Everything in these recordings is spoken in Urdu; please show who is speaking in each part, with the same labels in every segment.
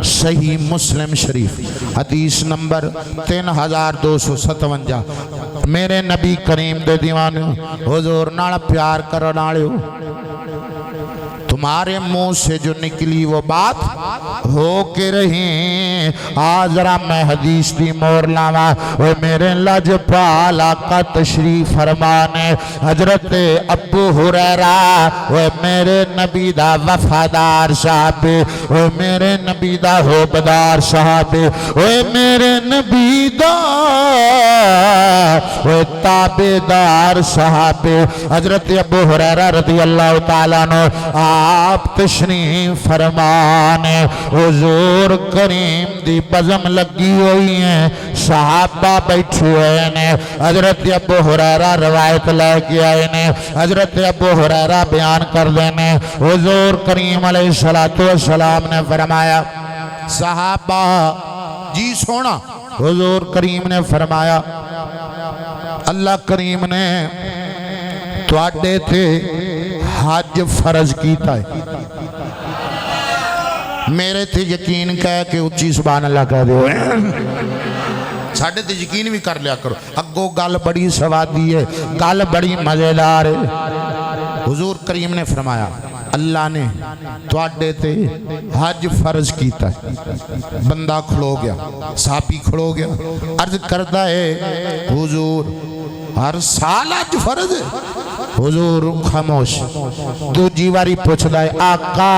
Speaker 1: صحیح مسلم شریف حدیث نمبر 3257 میرے نبی کریم دے دیوانے حضور نال پیار کرن والےو تمہارے منہ سے جو نکلی وہ بات ہو کے رہی آزرا میں حدیث دی مور لاوا وہ میرے لجپال آقا تشریف فرمانے حضرت ابو ہریرہ وہ میرے نبی دا وفادار صحابی وہ میرے نبی دا حوبدار صحابی وہ میرے نبی دا وہ تابعدار صحابی حضرت ابو ہریرہ رضی اللہ تعالیٰ عنہ آپ تشریف فرمانے حضور کریم دی بزم لگی ہوئی ہیں صحابہ بیٹھے ہوئے ہیں حضرت ابو ہریرہ روایت لے کے آئے ہیں حضرت ابو ہریرہ بیان کر دینے حضور کریم علیہ السلام نے فرمایا صحابہ جی سونا حضور کریم نے فرمایا اللہ کریم نے تواڈے تھے حج فرض کیتا ہے میرے تھے یقین کہہ کے اچھی سبحان اللہ کہہ دے ساڑھے تے یقین بھی کر لیا کرو اگو گل بڑی سوادی ہے گل بڑی مزیدار ہے حضور کریم نے فرمایا اللہ نے تواڈے تے حج فرض کیتا ہے بندہ کھڑو گیا صحابی کھڑو گیا عرض کرتا ہے حضور ہر سال حج فرض ہے حضور خاموش دوجی واری پوچھ دائے آقا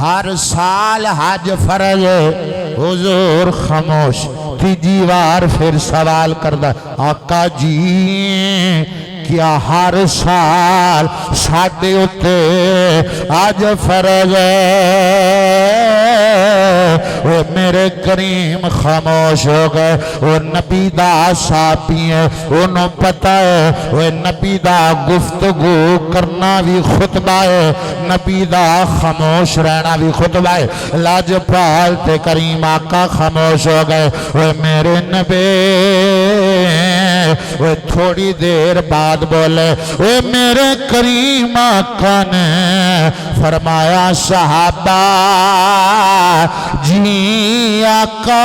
Speaker 1: ہر سال حج فرض ہے حضور خاموش تیجی وار پھر سوال کر دائے آقا جی کیا ہر سال ساڑھے اتے حج فرض ہے وہ میرے کریم خاموش ہو گئے وہ نبی دا صحابی ہے انہوں پتہ ہے وہ نبی دا گفتگو کرنا بھی خطبہ ہے نبی دا خاموش رہنا بھی خطبہ ہے لاجپال تے کریم آقا خاموش ہو گئے وہ میرے نبی وہ تھوڑی دیر بعد بولے وہ میرے کریم آقا نے فرمایا صحابہ جی آقا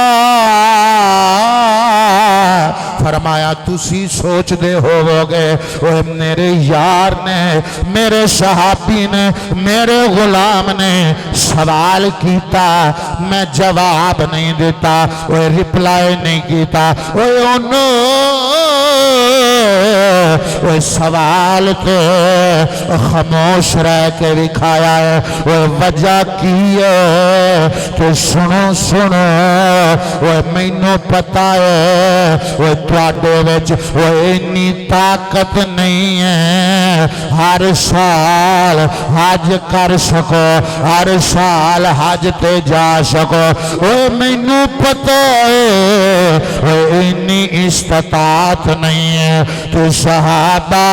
Speaker 1: فرمایا تسی سوچ دے ہو گئے وہ میرے یار نے میرے صحابی نے میرے غلام نے سوال کیتا میں جواب نہیں دیتا وہ رپلائی نہیں کیتا وہ وہ سوال کے خاموش رہ کے دکھایا ہے وہ وجہ کی ہے کہ سنو وہ مینوں پتہ ہے وہ تواڈے وچ وہ اتنی طاقت نہیں ہے ہر سال حج کر سکو ہر سال حج تے جا سکو وہ مینوں پتہ ہے وہ اتنی استطاعت نہیں ہے تو صحابہ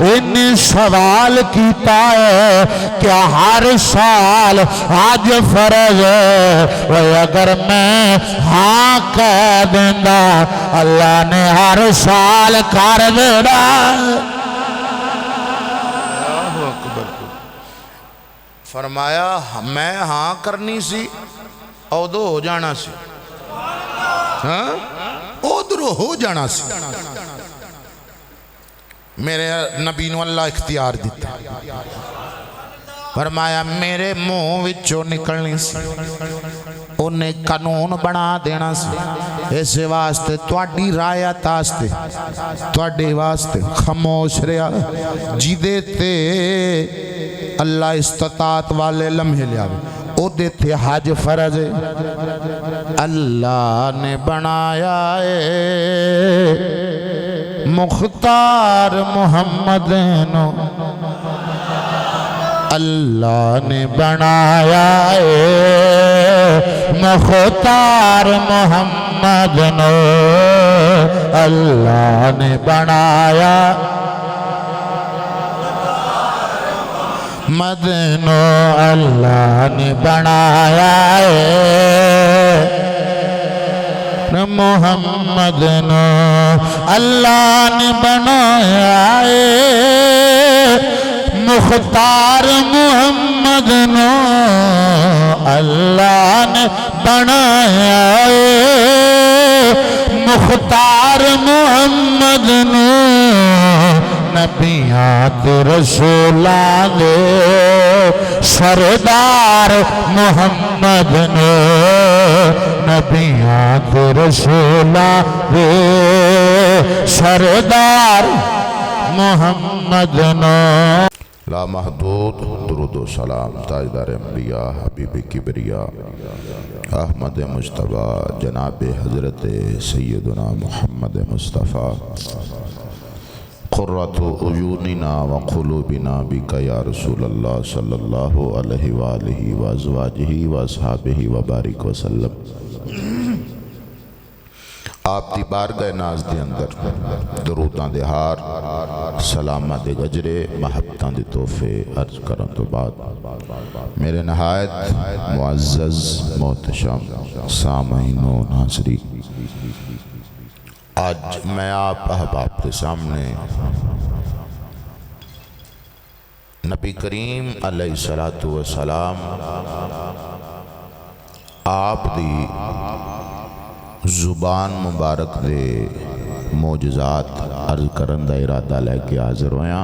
Speaker 1: انہیں سوال کیتا ہے کیا ہر سال حج فرض ہے وہ اگر میں ہاں کہہ دیندہ اللہ نے ہر سال کر دینا فرمایا میں ہاں کرنی سی اودو ہو جانا سی ہاں اودرو ہو جانا سی میرے نبی نو اللہ اختیار دیتا فرمایا میرے منہ وچوں نکلنی سی انہیں قانون بنا دینا سی اس واسطے تواڈی رایت واسطے تواڈے واسطے خاموش رہیا جیدے تے اللہ استطاعت والے لمحے لیا او دیتے حج فرض اللہ نے بنایا ہے مختار محمد نو اللہ نے بنایا ہے مختار محمد نو اللہ نے بنایا مدنو اللہ نے بنایا ہے محمد نو اللہ نے بنایا ہے مختار محمد محمد نو اللہ نے بنایا مختار محمد نو نبیاں تے رسولاں دے سردار محمد نو نبیاں تے رسولاں دے سردار محمد نو لا محدود درود و سلام تاجدار انبیاء حبیب کبریا احمد مجتبی جناب حضرت سیدنا محمد مصطفیٰ قرۃ عیوننا و قلوبنا بک یا رسول اللہ صلی اللہ علیہ وآلہ وازواجہ واصحابہ وبارک وسلم۔ آپ دی بارگاہ ناز دے اندر دروداں دے ہار سلاماں دے گجرے محبتاں دے تحفے عرض کرن تو بعد میرے نہایت معزز محتشم سامعین و ناظرین، آج میں آپ احباب کے سامنے نبی کریم علیہ السلام آپ دی زبان مبارک دے معجزات عرض کرن دا ارادہ لے کے حاضر ہویا۔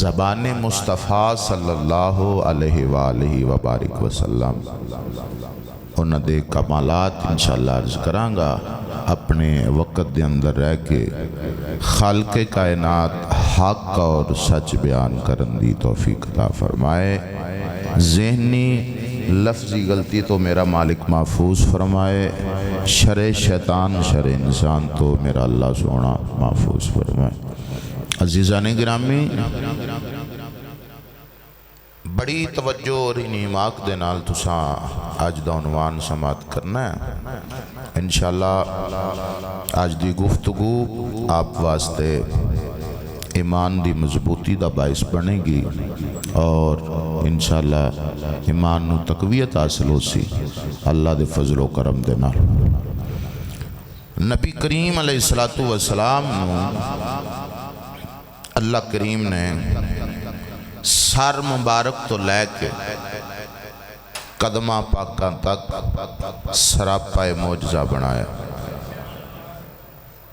Speaker 1: زبان مصطفیٰ صلی اللہ علیہ وآلہ وبارک وسلم انہاں دے کمالات انشاءاللہ عرض کرانگا، اپنے وقت دے اندر رہ کے خالق کائنات حق اور سچ بیان کرن دی توفیق عطا فرمائے، ذہنی لفظی غلطی تو میرا مالک محفوظ فرمائے، شر شیطان شر انسان تو میرا اللہ سونا محفوظ فرمائے۔ عزیزان گرامی، بڑی توجہ اور انعماق دے نال تساں آج دا عنوان سماعت کرنا ہے۔ انشاءاللہ آج دی گفتگو آپ واسطے ایمان دی مضبوطی دا باعث بنے گی اور انشاءاللہ ایمان نو تقویت حاصل ہو سی اللہ دے فضل و کرم دے نال۔ نبی کریم علیہ السلام نو اللہ کریم نے سر مبارک تو لے کے قدمہ پاکاں تک سراپا معجزہ بنایا۔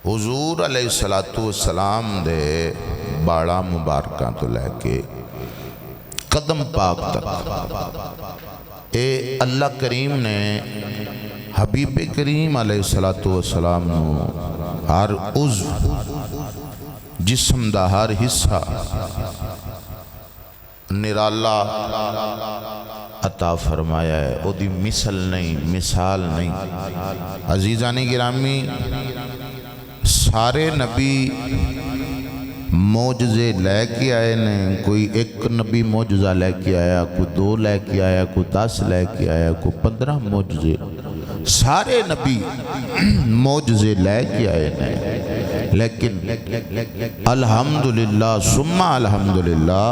Speaker 1: حضور علیہ السلام دے باڑا مبارکاں تو لے کے قدم پاک تک اے اللہ کریم نے حبیب کریم علیہ السلام نو ہر عضو جسم دا ہر حصہ نرالا عطا فرمایا ہے، او دی مثل نہیں مثال نہیں۔ عزیزان گرامی، سارے نبی معجزے لے کے آئے نے، کوئی ایک نبی معجزہ لے کے آیا، کوئی 2 لے کے آیا، کوئی 10 لے کے آیا، کوئی 15 معجزے، سارے نبی معجزے لے کے آئے نے، لیکن الحمدللہ ثم الحمدللہ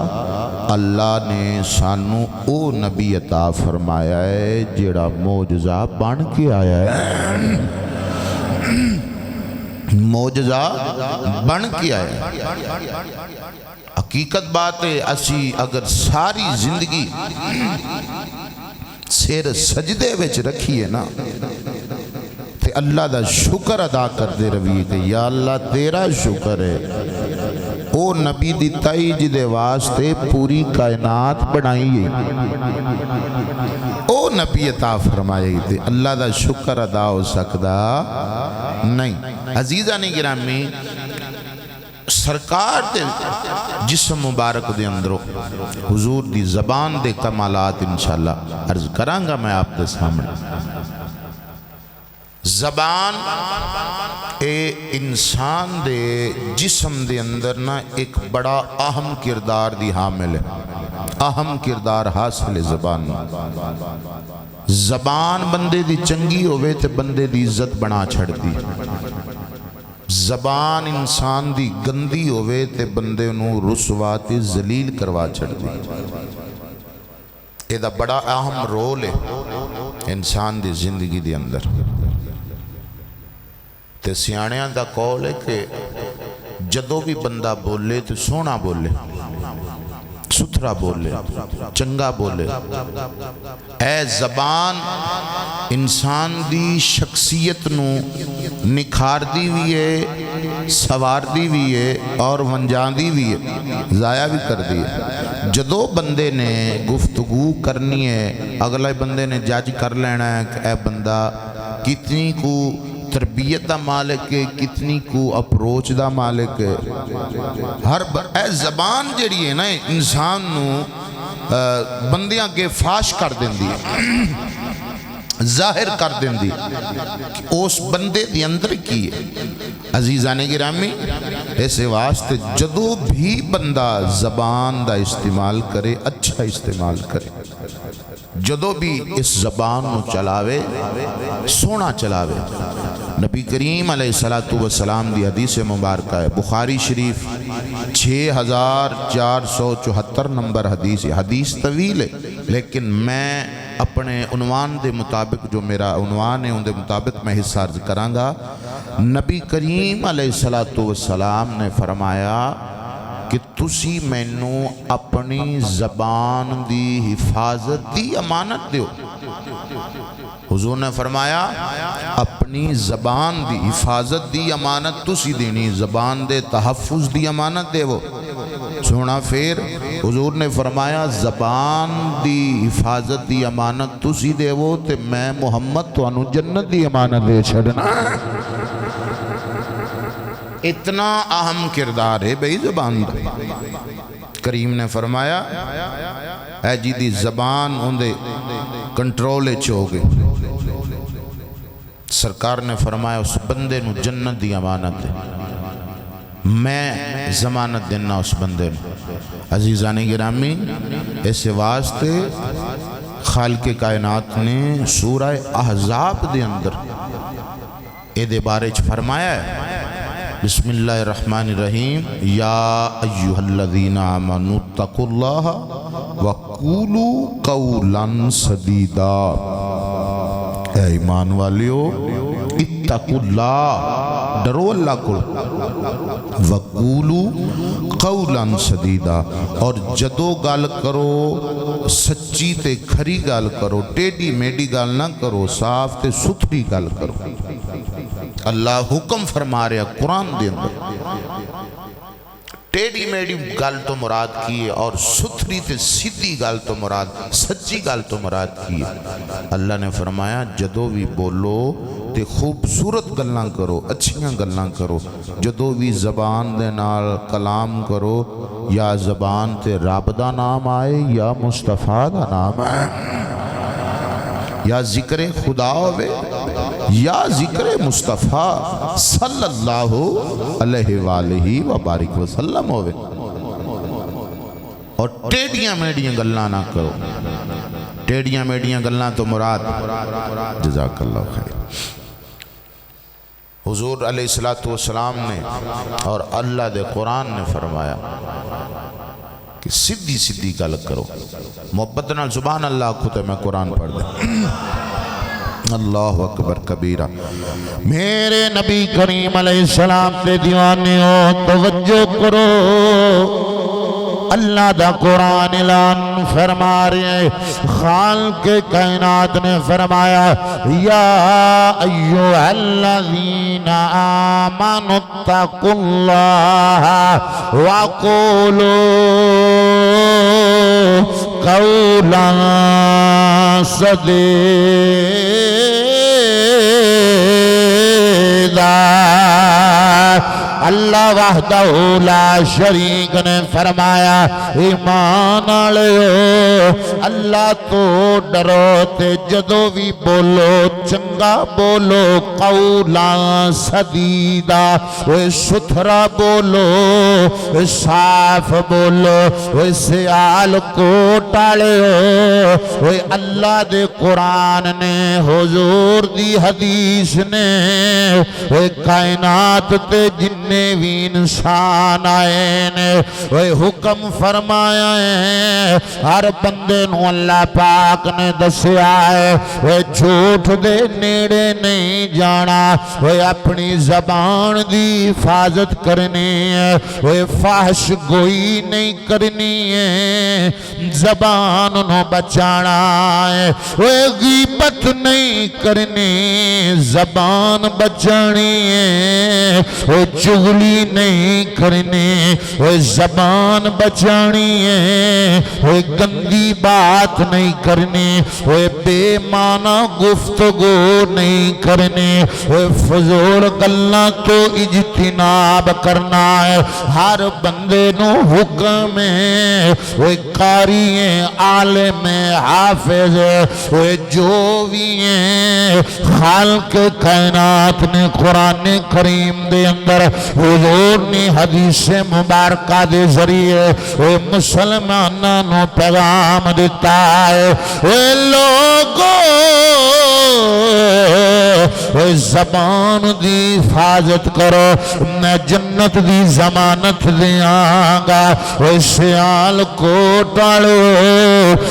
Speaker 1: اللہ نے سانو او نبی عطا فرمایا ہے جڑا معجزہ بن کے آیا ہے، معجزہ بن کے آئے۔ حقیقت بات ہے، اسی اگر ساری زندگی سیر سجدے وچ رکھیے نا تے اللہ دا شکر ادا کر دے رویے کہ یا اللہ تیرا شکر ہے، او نبی دی تائی جدے واسطے پوری کائنات بنائی گئی، او نبی عطا فرمائے گی، اللہ دا شکر ادا ہو سکتا نہیں۔ عزیزان گرامی، سرکار دے جسم مبارک دے اندروں حضور دی زبان دے کمالات انشاءاللہ عرض کرانگا میں آپ دے سامنے۔ زبان اے انسان دے جسم دے اندر نا ایک بڑا اہم کردار دی حامل ہے، اہم کردار حاصل ہے زبان۔ زبان بندے دی چنگی ہوئے تے بندے دی عزت بنا چھڑ دی، زبان انسان دی گندی ہوئے تے بندے نو رسوا تے ذلیل کروا چھڑ دی۔ یہ دا بڑا اہم رول ہے انسان دی زندگی دی اندر۔ تے سیانیاں دا قول ہے کہ جدو بھی بندہ بولے تو سونا بولے، ستھرا بولے، چنگا بولے۔ اے زبان انسان دی شخصیت نو نکھار دی بھی ہے، سوار دی بھی ہے اور ونجان دی بھی ہے، ضائع بھی کر دی ہے۔ جدو بندے نے گفتگو کرنی ہے، اگلے بندے نے جج کر لینا ہے کہ اے بندہ کتنی کو تربیت دا مالک ہے، کتنی کو اپروچ دا مالک ہے۔ اے زبان جڑی ہے نا انسان نو بندیاں کے فاش کر دیں دی، ظاہر کر دیں دی کہ اس بندے دی اندر کی ہے۔ عزیزان گرامی، ایسے واسطے جدو بھی بندہ زبان دا استعمال کرے، اچھا استعمال کرے، جدو بھی اس زبان نو چلاوے، سونا چلاوے۔ نبی کریم علیہ السلام دی حدیث مبارکہ ہے، بخاری شریف 6474 نمبر حدیث ہے۔ حدیث طویل ہے لیکن میں اپنے عنوان دے مطابق، جو میرا عنوان ہے ان دے مطابق میں حصہ عرض کروں گا۔ نبی کریم علیہ السلام نے فرمایا کہ تسی مینو اپنی زبان دی حفاظت دی امانت دیو۔ حضور نے فرمایا اپنی زبان دی حفاظت دی امانت تسی دینی، زبان دے تحفظ دی امانت دے وہ سونا۔ پھر حضور نے فرمایا زبان دی حفاظت دی امانت تسی دے وہ تے میں محمد تو انو جنت دی امانت دے چھڑنا۔ اتنا اہم کردار ہے بھئی زبان دا۔ کریم نے فرمایا اے جی دی زبان اندے کنٹرول چھو گئے۔ سرکار نے فرمایا اس بندے نو جنت دی امانت ہے، میں ضمانت دینا اس بندے نو۔ عزیزان گرامی، ایسے واسطے خالق کائنات نے سورہ احزاب دے اندر اے دے بارے چھ فرمایا ہے، بسم اللہ الرحمن الرحیم، یا ایہا الذین آمنوا اتقوا اللہ وقولوا قولا سدیدا۔ اے ایمان والیو اتقوا اللہ، ڈرو اللہ کو، وقولوا قولا سدیدا، اور جدو گال کرو سچی تے کھری گال کرو، ٹیڈی میڈی گال نہ کرو، صاف تے ستھری گال کرو۔ اللہ حکم فرما رہا قرآن دے اندر، ٹیڑی میڑی گل تو مراد کی ہے اور ستھری تے سیدھی گل تو مراد، سچی گل تو مراد کی ہے۔ اللہ نے فرمایا جدو بھی بولو تے خوبصورت گلاں کرو، اچھیاں گلاں کرو۔ جدو بھی زبان دے نال کلام کرو، یا زبان تے رب دا نام آئے یا مصطفیٰ دا نام آئے، یا ذکر خدا ہوئے یا ذکر مصطفیٰ صلی اللہ علیہ وآلہ وبارک وسلم ہوئے۔ اور ٹیڑیاں میڈیاں گلاں نہ کرو، ٹیڑیاں میڈیاں گلاں تو مراد، جزاک اللہ خیر۔ حضور علیہ السلام نے اور اللہ دے قرآن نے فرمایا کہ سیدھی سیدھی گل کرو۔ محبت نال سبحان اللہ کھتے میں قرآن پڑھ دیں۔ اللہ اکبر کبیرہ۔ میرے نبی کریم علیہ السلام تے دیوانے ہو، توجہ کرو، اللہ دا قرآن اعلان فرما رہے، خالق کائنات نے فرمایا یا ایھا الذین آمنوا اتقوا اللہ وقولوا قولا سدیدا۔ اللہ وحدہ لا شریک نے فرمایا ایمان والو اللہ تو ڈرو تے جدو بھی بولو چنگا بولو، قولا سدیدا، ستھرا بولو، صاف بولو، سیال کو ٹالو۔ اللہ دے قرآن نے، حضور دی حدیث نے، کائنات تے جننے بھی انسان آئے نے وہ حکم فرمایا ہے ہر بندے نو اللہ پاک نے دسیا ہے وہ جھوٹ دے نیڑے نہیں جانا وہ اپنی زبان دی حفاظت کرنی ہے وہ فحش گوئی نہیں کرنی ہے زبان نو بچانا ہے وہ غیبت نہیں کرنی زبان بچانی ہے وہ چغلی نہیں کرنی وہ زبان بچانی ہے وہ گندی بات نہیں کرنی وہ بے معنی گفتگو نہیں کرنی وہ فضول گلاں تو اجتناب کرنا ہے ہر بندے نو حکم ہے وہ قاری ہے عالم ہے حافظ ہے وہ جو بھی ہیں خالق کائنات نے قرآن کریم دے اندر حضور نے حدیث مبارکہ دے ذریعے وہ مسلمانوں نو پیغام دیتا ہے اے لوگو اے زبان دی حفاظت کرو میں جنت دی ضمانت دیاں گا اے سیال کو ٹالو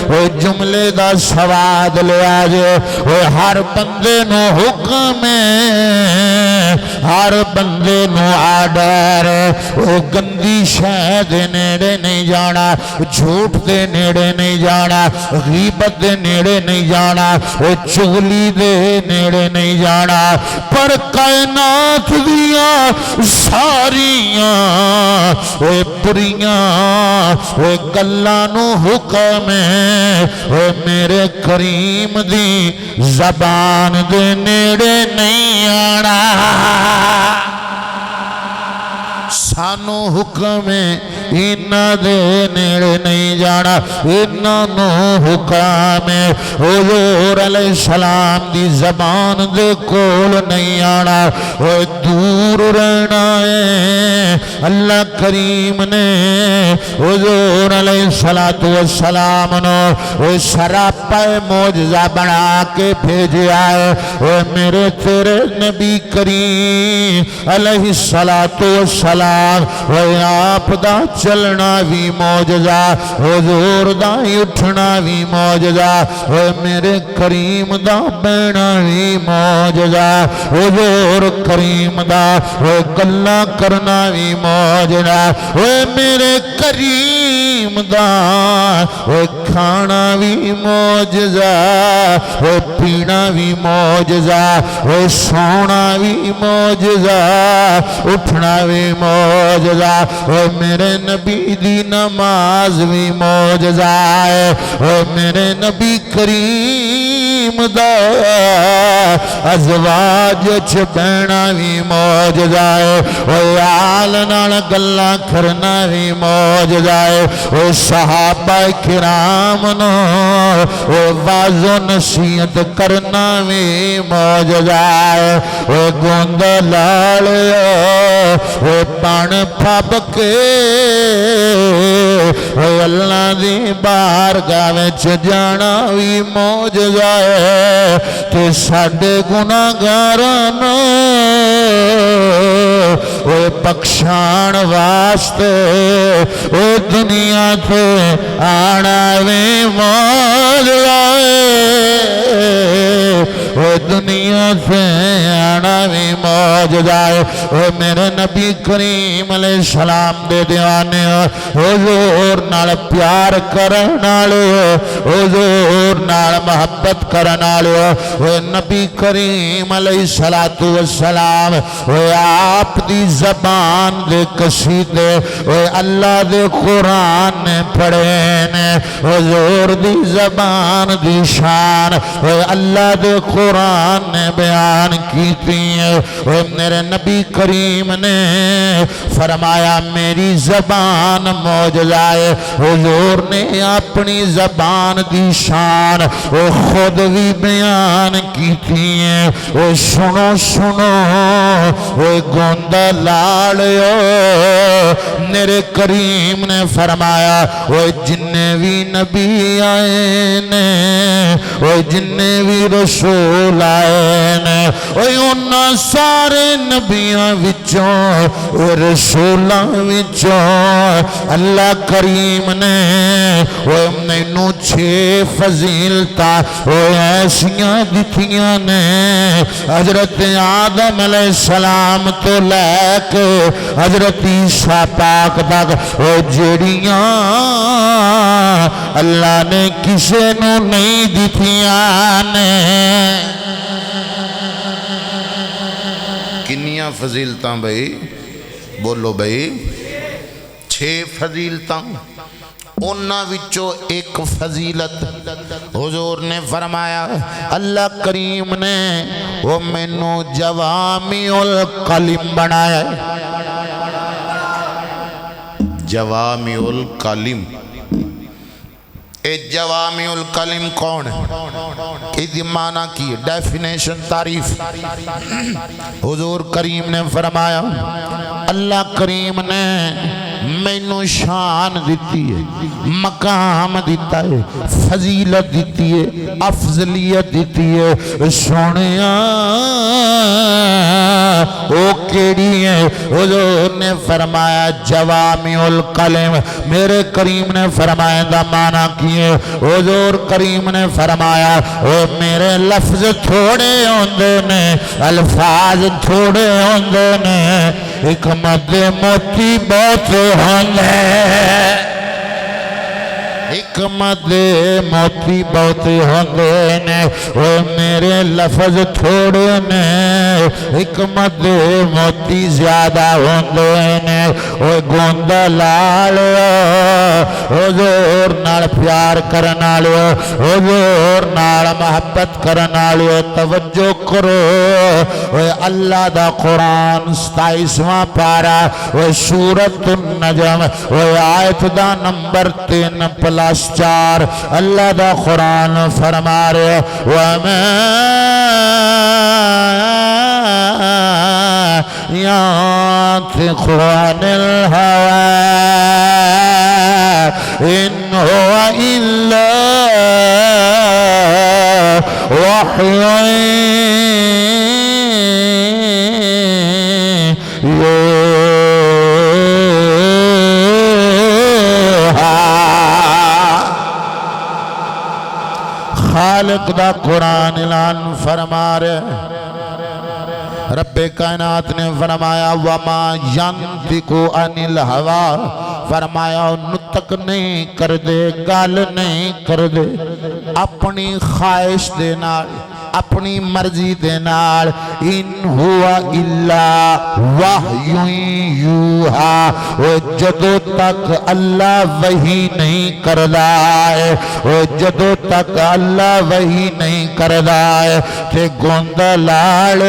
Speaker 1: اے جملے دا سواد لے آجے اے ہر بندے نو حکم ہے ہر بندے نو آڈر اے گندی شے دے نیڑے نہیں جانا جھوٹ دے نیڑے نہیں جانا غیبت دے نیڑے نہیں جانا اے چغلی دے نیڑے نہیں جانا پر کائنات دیاں ساریاں اے پریاں اے گلانو حکم ہے اے میرے کریم دی زبان دے نیڑے نہیں آنا سانو حکم اینا دے نیڑے نہیں جانا اینا نو حکم حضور علیہ السلام دی زبان دے کول نہیں آنا وہ دور رہنا ہے اللہ کریم نے حضور علیہ السلام نو وہ سراپا معجزہ بنا کے بھیجیا ہے وہ میرے تیرے نبی کریم علیہ السلام وہ آپ دا چلنا بھی معجزہ حضور دا اٹھنا بھی معجزہ وہ میرے کریم دا بہنا بھی معجزہ حضور کریم دا وہ گلہ کرنا بھی معجزہ وہ میرے کریم دا وہ کھانا بھی معجزہ وہ پینا بھی معجزہ وہ سونا بھی معجزہ اٹھنا بھی معجزہ وہ میرے نبی دی نماز بھی معجزہ ہے وہ میرے نبی کریم دا ازواج بہنا بھی معجزہ ہے وہ آل نال گلاں کرنا بھی معجزہ ہے وہ صحابہ کرام نو وہ واعظ و نصیحت کرنا بھی معجزہ ہے وہ گوند لالیا وہ پان پھب کے وہ اللہ دی بارگاہ وچ جانا بھی معجزہ ہے تے ساڈے گناہگاراں نوں وہ بخشان واسطے وہ دنیا تے آنا بھی معجزہ ہے وہ دنیا سے آنا بھی معجزہ ہے وہ میرے نبی کریم علیہ السلام دے دیوانے حضور نال پیار کرن والے حضور نال محبت کرن والے وہ نبی کریم علیہ السلام وہ آپ دی زبان دے قصیدے وہ اللہ دے قرآن نے پڑھے نے حضور دی زبان دی شان وہ اللہ دے قرآن نے بیان کیتی ہے وہ میرے نبی کریم نے فرمایا میری زبان معجزہ ہے حضور نے اپنی زبان دی شان وہ خود بھی بیان کیتی ہے وہ سنو سنو وہ گوندا لاڑیو میرے کریم نے فرمایا وہ جن بھی نبی آئے نے وہ جننے بھی رسول آئے نے انہاں سارے نبیاں وچوں رسولاں وچوں اللہ کریم نے وہ مینوں 6 فضیلتاں وہ ایسیاں دتیاں نے حضرت آدم علیہ السلام تو لے کے حضرت عیسیٰ پاک تک وہ جڑیاں اللہ نے کسے نو نہیں دتیاں نے کنیاں فضیلتاں بھئی بولو بھئی 6 فضیلتاں انہاں وچوں ایک فضیلت حضور نے فرمایا اللہ کریم نے وہ مینوں جوامع الکلم بنایا جوامع الکلم اے جوامع الکلم کون ہے اس معنی کی ڈیفینیشن تعریف حضور کریم نے فرمایا اللہ کریم نے مینوں شان دیتی ہے مقام دیتا ہے فضیلت دیتی ہے افضلیت دیتی ہے سونیا وہ کیڑی ہے حضور نے فرمایا جوامع الکلم میرے کریم نے فرمایا دا معنی کیے حضور کریم نے فرمایا وہ میرے لفظ تھوڑے ہوندے نے الفاظ تھوڑے ہوندے نے حکمت موتی بہت ہوندے حکمت موتی بہت ہوندے نے وہ میرے لفظ تھوڑے نے حکمت موتی زیادہ ہوندے نے وہ گوندا لال حضور نال پیار کرنا لو حضور نال محبت کرنا لو توجہ کرو وہ اللہ دا قرآن 27واں پارا وہ سورۃ النجم وہ آیت دا نمبر 3+4 اللہ دا قرآن فرما رہے وَمَا يَنطِقُ عَنِ الْهَوَىٰ إِنْ هُوَ إِلَّا وَحْيٌ خالق دا قرآن اعلان فرما رہے رب کائنات نے فرمایا وَمَا يَنطِقُ عَنِ الْهَوَىٰ فرمایا نطق نہیں کر دے گال نہیں کر دے اپنی خواہش دے نال اپنی مرضی دے نال ان ہوا الا وحی یوہا وہ جدو تک اللہ وحی نہیں کردہ ہے وہ جدو تک اللہ وحی نہیں کردہ ہے تے گوندہ لال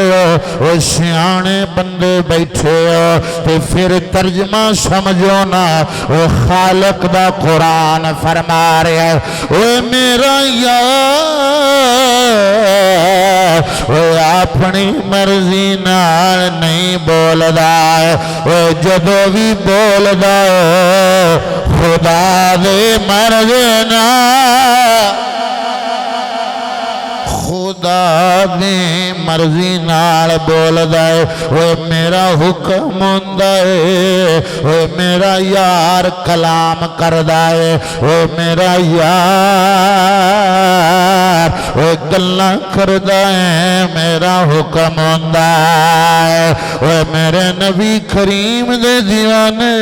Speaker 1: وہ سیانے بندے بیٹھے ہو تے پھر ترجمہ سمجھو نا وہ خالق دا قرآن فرما رہے ہیں وہ میرا یار وہ اپنی مرضی نال نہیں بولدا ہے وہ جدو بھی بولدا ہے خدا دے مرضی نال خدا دی مرضی نال بولدا ہے وہ میرا حکم ہوندا ہے وہ میرا یار کلام کردا ہے وہ میرا یار وہ گلاں کردا ہے میرا حکم ہوندا ہے وہ میرے نبی کریم دے دیوانے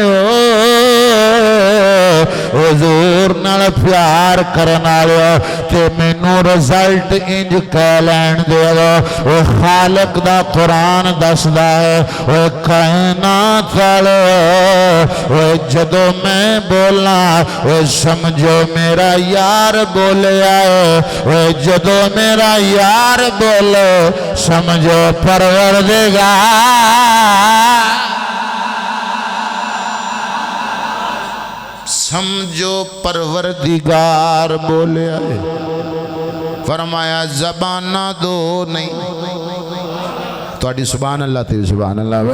Speaker 1: حضور نال پیار کرنا لیا تے مینوں رزلٹ انج کہہ لین دے وہ خالق دا قرآن دسدا ہے وہ کائنات والے وہ جدو میں بولا وہ سمجھو میرا یار بولے آئے وہ جدو میرا یار بولے سمجھو پروردگار سمجھو پروردگار بولے آئے فرمایا زبانہ دو نہیں تو اڈی سبحان اللہ تے سبحان اللہ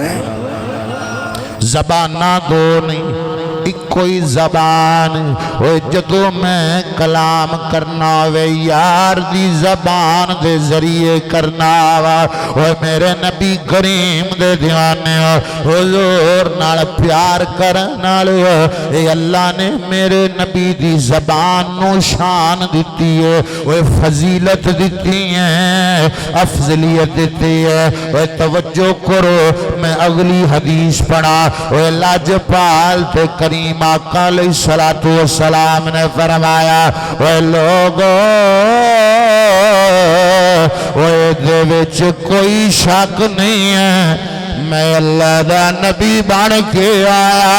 Speaker 1: زبانہ دو نہیں کوئی زبان جدو میں کلام کرنا وے یار دی زبان دے ذریعے کرنا وا میرے نبی کریم دے دیوانے حضور نال پیار کرنا لے اللہ نے میرے نبی دی زبان نو شان دیتی ہے وہ فضیلت دیتی ہے افضلیت دیتی ہے وہ توجہ کرو میں اگلی حدیث پڑھا وہ لاجپال تے کریم آقا علیہ السلام نے فرمایا وہ لوگوں وہ دے وچ کوئی شک نہیں ہے میں اللہ دا نبی بن کے آیا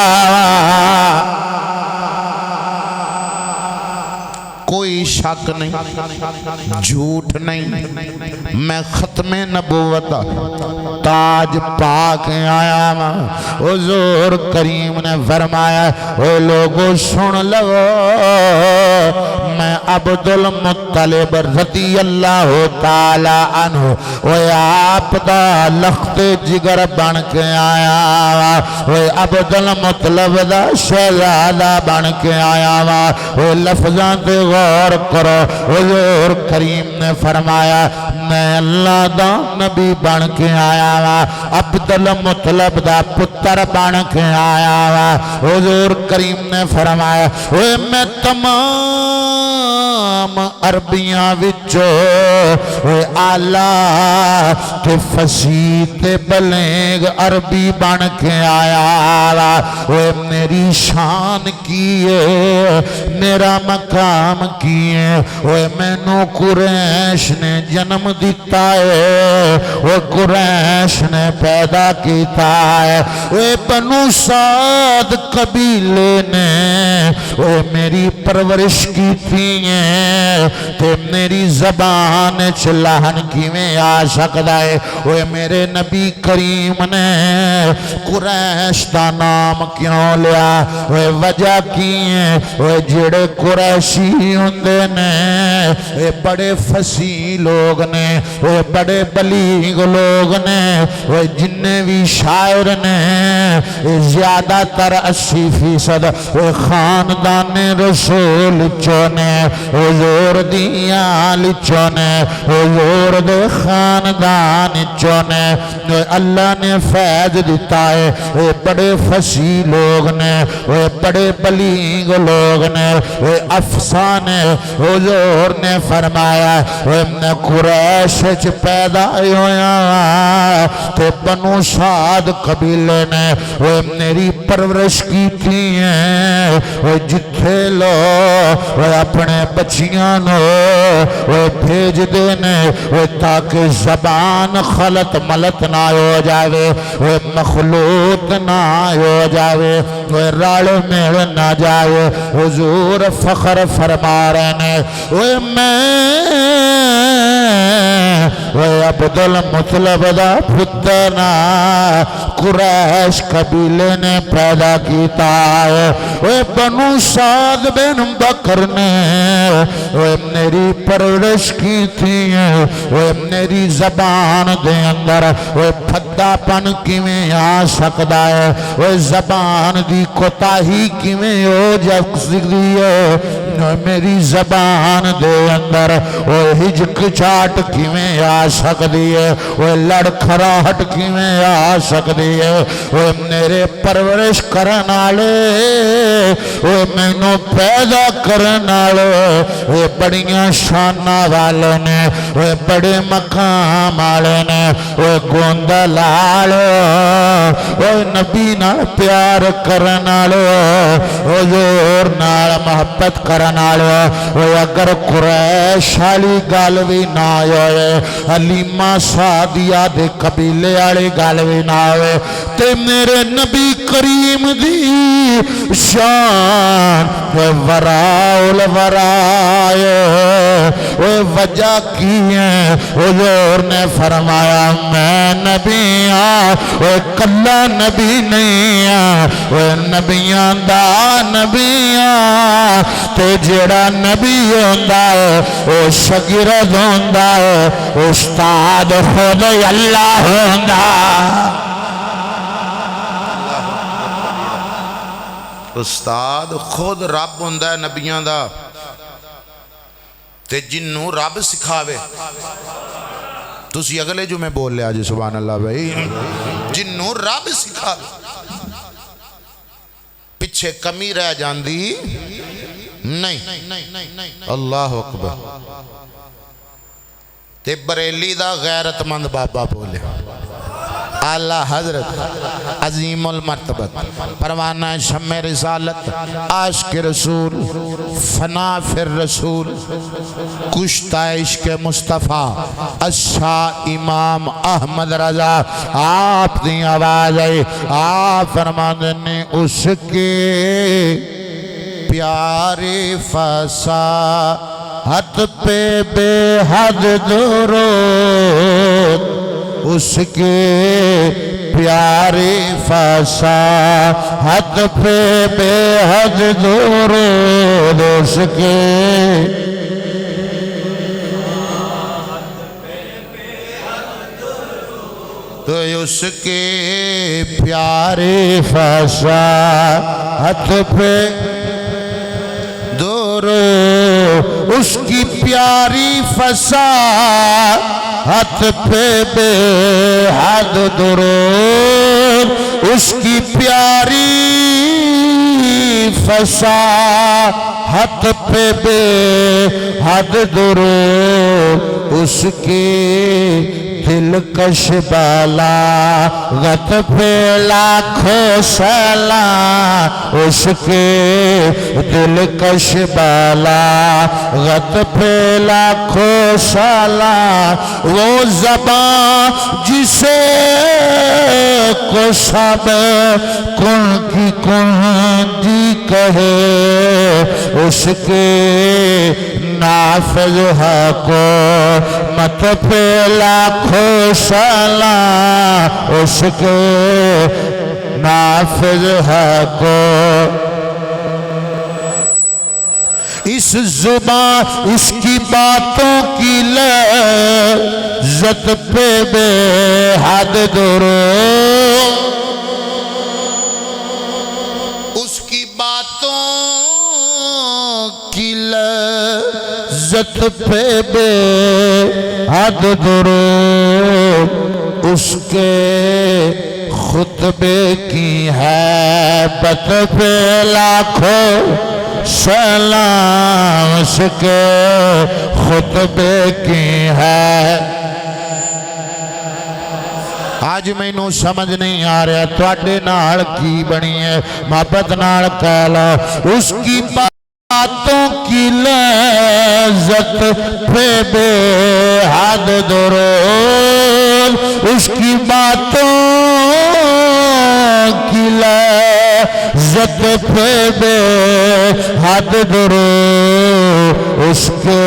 Speaker 1: کوئی شک نہیں جھوٹ نہیں میں ختم نبوت تاج پا کے آیا ہوں حضور کریم نے فرمایا اے لوگوں سن لو میں عبد المطلب رضی اللہ تعالی عنہ وہ آپ دا لخت جگر بن کے آیا وہ عبد المطلب دا شہزادہ بن کے آیا وہ لفظاں تے غور کرو حضور کریم نے فرمایا میں اللہ دا نبی بن کے آیا عبد المطلب دا پتر بن کے آیا حضور کریم نے فرمایا میں تمام عربیاں وچوں اعلیٰ تے فصیح تے بلیغ عربی بن کے آیا میری شان کی ہے میرا مقام کی ہے میں نو قریش نے جنم دیتا ہے وہ قریش نے پیدا کیتا ہے بنو سعد قبیلے نے میری پرورش کی تھی تو میری زبان چلہن کی میں آ سکتا ہے میرے نبی کریم نے قریش دا نام کیوں لیا وجہ کی ہے جڑے قریشی ہوندے نے بڑے فصیح لوگ نے بڑے بلیغ لوگ نے جننے بھی شاعر نے زیادہ تر 80% خاندان رسول چونے حضور دیاں لچونے حضور دے خاندان چونے اللہ نے فیض دیتا ہے بڑے فصیح لوگ نے بڑے بلیغ لوگ نے افسانے حضور نے فرمایا قریش وچ پیدا ہویا تو بنو سعد قبیلے نے میری پرورش کی تھی جتھے لو اپنے بچیاں نو بھیج دینے تاکہ زبان خلط ملت نہ ہو جاوے مخلوط نہ ہو جاوے رال میل نہ جائے حضور فخر فرما رہے میں عبد المطلب دا پتنا قریش قبیلے نے پیدا کیتا ہے بنو سعد بن بکر نے میری پرورش کی تھی میری زبان دے اندر پھدا پن کیویں آ سکدا ہے زبان دی کوتاہی کیویں ہو سکدی ہے میری زبان دے اندر ہجک چاٹ کیویں آ سکدی ہے لڑکھڑاہٹ کیویں آ سکدی ہے میرے پرورش کرن والے مینوں پیدا کرن والے بڑیاں شاناں والے نے بڑے مقام والے نے گوندا لال نبی نال پیار کرن والے حضور نال محبت کرن والے اگر قریش والی گل بھی نہ ہوئے حلیمہ سعدیہ دے قبیلے والی گل بھی نہ ہوئے تے میرے نبی کریم دی شان وراء الورائے وجہ کی ہے حضور نے فرمایا میں نبی ہاں کلا نبی نہیں ہاں نبیاں دا نبی ہاں تے جڑا نبی ہوندا ہے او شاگرد ہوندا ہے استاد خود اللہ ہوندا استاد خود رب ہوندا ہے نبیاں دا تے جنوں رب سکھاوے تسی اگلے جو میں بول لیا جی سبحان اللہ بھائی جنوں رب سکھاوے پچھے کمی رہ جاندی نہیں اللہ اکبر تے بریلی دا غیرت مند بابا بولے اعلیٰ حضرت عظیم المرتبت پروانہ شمع رسالت عاشق رسول فنا فر رسول کشتہ عشق مصطفیٰ اشاہ امام احمد رضا آپ دی آواز ہے آپ فرمانے نے اس کے پیارے فصاحت پہ بے حد درود اس کے پیارے فصاحت پہ بے حد درود اس کے تو اس کے پیارے فصاحت پہ درود اس کی پیاری فصاحت پہ بے حد درود اس کی پیاری فصاحت پہ بے حد درود اس کے دلکش بلاغت پہ لاکھوں سلام اس کے دلکش بلاغت پہ لاکھوں سلام وہ زبان جسے کو سب کن کی کنجی کہے اس کے نافذ حکومت پہ لاکھوں سلام اس کے نافذ حکومت اس زبان اس کی باتوں کی لذت پہ بے حد درود اس کی باتوں کی لذت پہ بے حد درود اس کے خطبے کی ہیبت پہ لاکھوں سلام اس کے خطبے کی ہے آج میں نو سمجھ نہیں آ رہا تواڈے نال کی بنی ہے محبت نال کہہ لو اس کی باتوں کی لذت پہ بے حد درود اس کی باتوں کی لذت پہ بے حد درود اس کے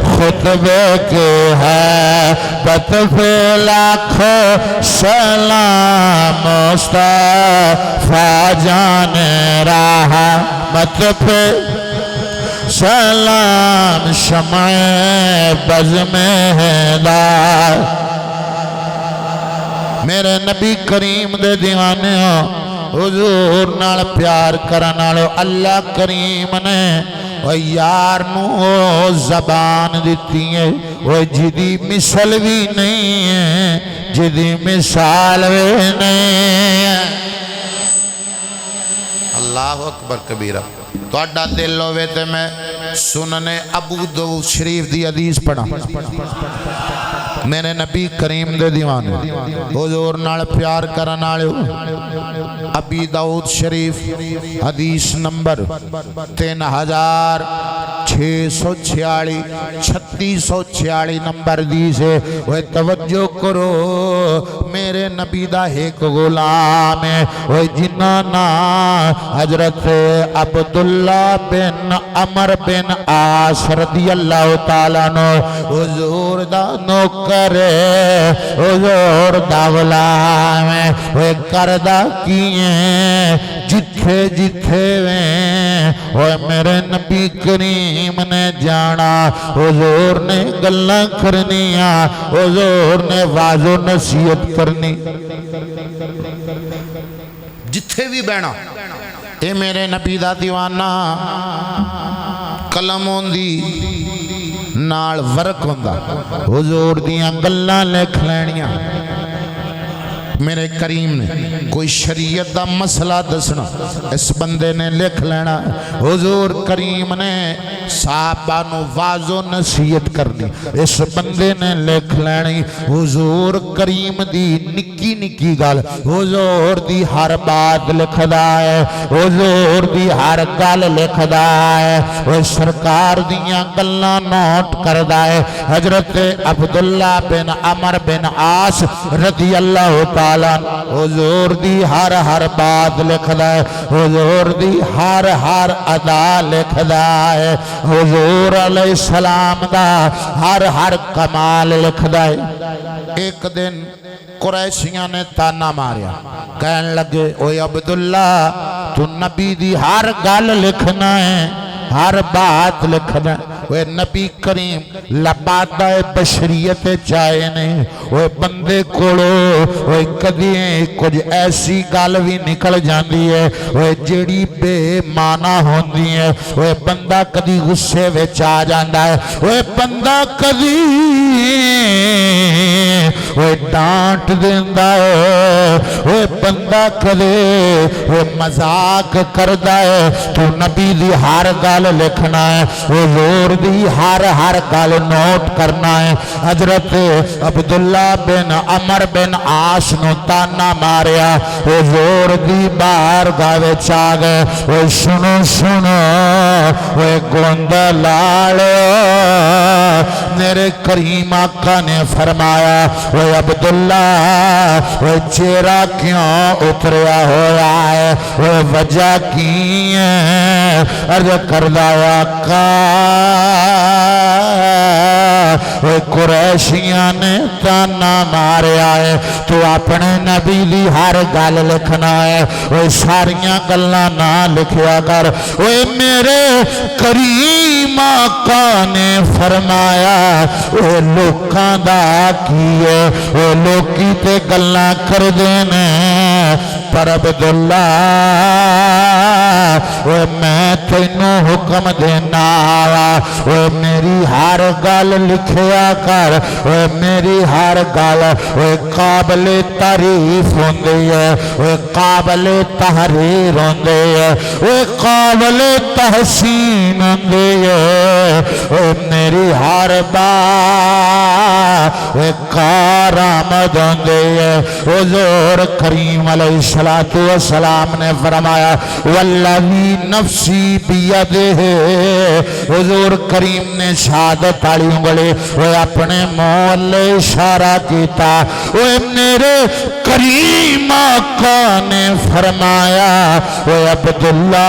Speaker 1: خطبے کے ہے بت پہ لاکھوں سلام مصطفیٰ جان رحمت پہ سلام شمع بزم ہدایت میرے نبی کریم دے دیوانے حضور نال پیار کرن والو اللہ کریم نے وہ یار نو زبان دیتی ہے وہ جدی مثل بھی نہیں ہے جدی مثال بھی نہیں ہے اللہ اکبر کبیرہ تو اڈا دل ہوئے تے میں سنن ابو داؤد شریف دی حدیث پڑھا میرے نبی کریم دے دیوانے حضور نال پیار کرن والے ابی داؤد شریف حدیث نمبر 3646 نمبر حدیث ہے وہ توجہ کرو میرے نبی دا ایک غلام ہے وہ جنہ نا حضرت عبداللہ بن عمر بن عاص رضی اللہ تعالیٰ نو حضور دا نوکر حضور دا غلام ہے وہ کردہ کیے جتھے جتھے وہ میرے نبی کریم نے جانا حضور نے گلاں کرنیاں حضور نے واضح و نصیحت کرنی جتھے بھی بہنا اے میرے نبی دا دیوانہ قلم ہوندی نال ورق ہوندا حضور دیاں گلاں لکھ لینیاں میرے کریم نے کوئی شریعت دا مسئلہ دسنا اس بندے نے لکھ لینا حضور کریم نے صحابہ نو واضح نصیحت کرنی اس بندے نے لکھ لینی حضور کریم دی نکی نکی گل حضور دی ہر بات لکھدا ہے حضور دی ہر گل لکھدا ہے وہ سرکار دیاں گلاں نوٹ کردا ہے حضرت عبداللہ بن عمر بن عاص رضی اللہ تعالی حضور دی ہر بات لکھدا ہے حضور دی ہر ادا لکھدا ہے حضور علیہ السلام دا ہر کمال لکھدا ہے ایک دن قریشیاں نے تانا ماریا کہن لگے اوے عبداللہ تو نبی دی ہر گل لکھنا ہے ہر بات لکھنا وہ نبی کریم لبادہ بشریت چاہے نہیں وہ بندے کوڑو وہ کدی کچھ ایسی گل بھی نکل جاندی ہے وہ جڑی بے معنی ہوندی ہے وہ بندہ کدی غصے وچ آ جاندا ہے وہ بندہ کدی وہ ڈانٹ دیندا ہے وہ بندہ کدی وہ مذاق کردا ہے تو نبی دی ہر گل لکھنا ہے حضور دی ہر گل نوٹ کرنا ہے حضرت عبداللہ بن عمر بن عاص نو تانا ماریا حضور دی بارگاہ وچ آ گئے وہ سنو وہ گوند لالو میرے کریم آقا نے فرمایا وہ عبداللہ وہ چہرہ کیوں اتریا ہوا ہے وہ وجہ کی ہے عرض کردہ آقا وہ قریشیاں نے تانا ماریا ہے تو اپنے نبی دی ہر گل لکھنا ہے وہ ساریاں گلاں نہ لکھیا کر وہ میرے کریم آقا نے فرمایا وہ لوکاں دا کی ہے وہ لوکی تے گلاں کر دینے پر عبداللہ وہ میں تینوں حکم دینا وہ میری ہر گل لکھیا کر وہ میری ہر گل وہ قابل تعریف ہوندی ہے وہ قابل تحریر ہوندی ہے وہ قابل تحسین ہوندی ہے وہ میری ہر بات وہ کارآمد ہوندی ہے حضور کریم علیہ السلام نے فرمایا والذی نفسی بیدہ حضور کریم نے شہادت والی انگلی وہ اپنے مولا اشارہ کیتا وہ میرے کریم آقا نے فرمایا وہ عبداللہ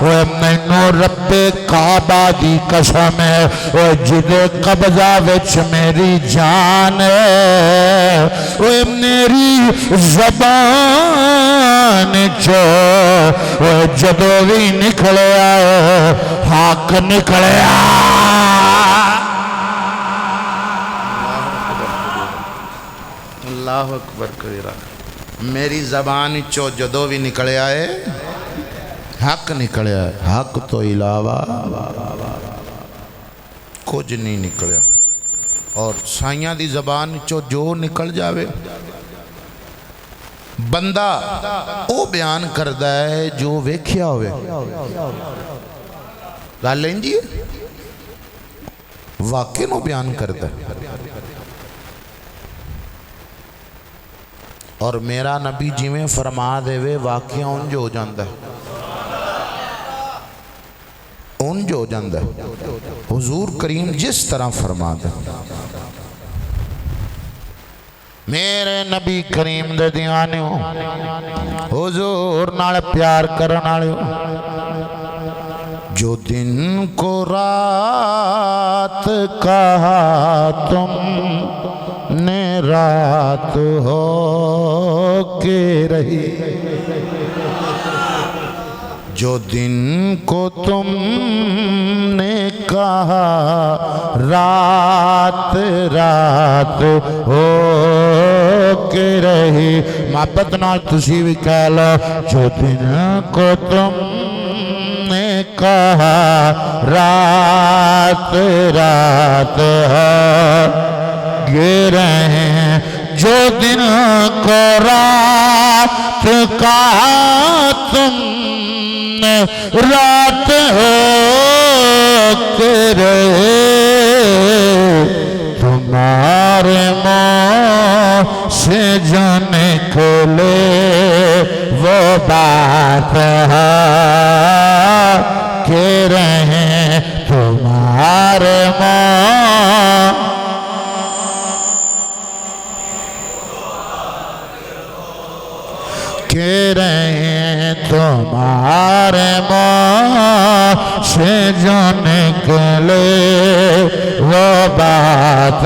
Speaker 1: وہ مینوں رب کعبہ دی قسم ہے وہ جدے قبضہ وچ میری جان ہے وہ میری زبان چو وہ جدو بھی نکلیا حق نکلیا اللہ اکبر کبیرہ میری زبان چو جدو بھی نکلیا ہے حق نکلیا ہے حق تو علاوہ کچھ نہیں نکلیا اور سائیاں دی زبان چو جو نکل جاوے بندہ او بیان کردہ ہے جو ویکھیا ہوئے گال لیں جی واقعی نو بیان کردہ ہے اور میرا نبی جی میں فرما دے وے واقعہ ان جو ہو جاندہ ہے ان جو ہو جاندہ ہے حضور کریم جس طرح فرما دے میرے نبی کریم دے دیوانے ہو حضور نال پیار کرنا لے جو دن کو رات کہا تم نے رات ہو کے رہی جو دن کو تم نے کہا رات رات ہو کے رہی محبت نال تسی بھی کہہ لو جو دن کو تم نے کہا رات رات ہو رہے جو دن کو رات کہا تم نے رات ہو کے رہے تمہارے منہ سے جو نکلے وہ بات ہے کہ رہے تمہارے منہ کہ رہے تمہارے منہ سے جو نکلے وہ بات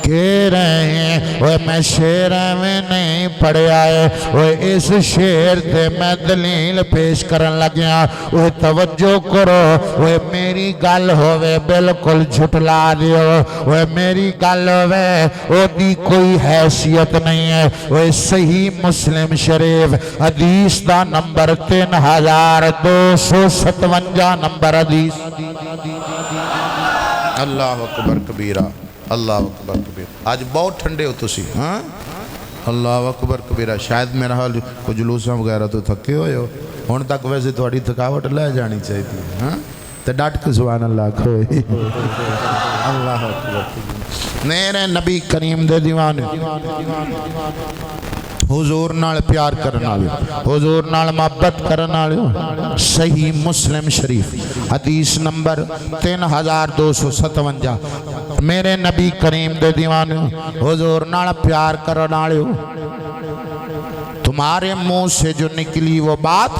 Speaker 1: کہ رہے وہ میں شعر میں نہیں پڑھیا ہے وہ اس شعر تے میں دلیل پیش کرن لگیا وہ توجہ کرو وہ میری گل ہوئے بالکل جھٹلا دیو وہ میری گل ہوئے وہ دی کوئی حیثیت نہیں ہے وہ صحیح مسلم شریف حدیث دا نمبر 3257 نمبر حدیث اللہ اکبر کبیرہ اللہ اکبر کبیرہ آج بہت ٹھنڈے ہو تسی ہاں اللہ اکبر کبیرہ شاید میرا حال کچھ جلوساں وغیرہ تو تھکے ہوئے ہو ہن تک ویسے تھوڑی تھکاوٹ لے جانی چاہیے ہاں تے ڈٹ کے سبحان اللہ کھوئے اللہ اکبر میرے نبی کریم دے دیوانے حضور نال پیار کرنا لے حضور نال محبت کرنا لے صحیح مسلم شریف حدیث نمبر 3257 میرے نبی کریم دے دیوانے حضور نال پیار کرنا لے تمہارے منہ سے جو نکلی وہ بات